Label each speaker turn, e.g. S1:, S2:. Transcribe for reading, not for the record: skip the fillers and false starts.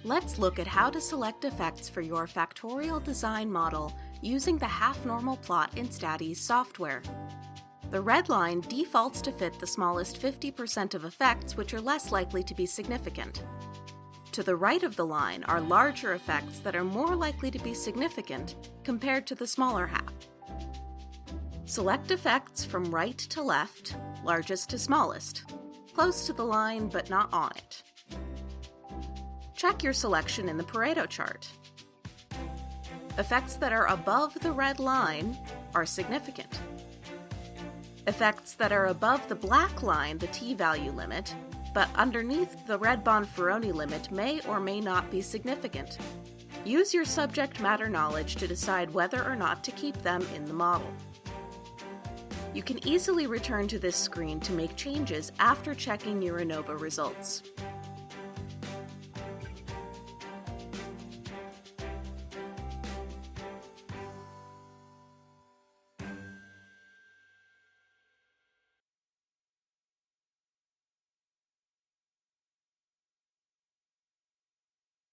S1: Let's look at how to select effects for your factorial design model using the half-normal plot in StatEase software. The red line defaults to fit the smallest 50% of effects which are less likely to be significant. To the right of the line are larger effects that are more likely to be significant compared to the smaller half. Select effects from right to left, largest to smallest, close to the line but not on it. Check your selection in the Pareto chart. Effects that are above the red line are significant. Effects that are above the black line, the t-value limit, but underneath the red Bonferroni limit may or may not be significant. Use your subject matter knowledge to decide whether or not to keep them in the model. You can easily return to this screen to make changes after checking your ANOVA results.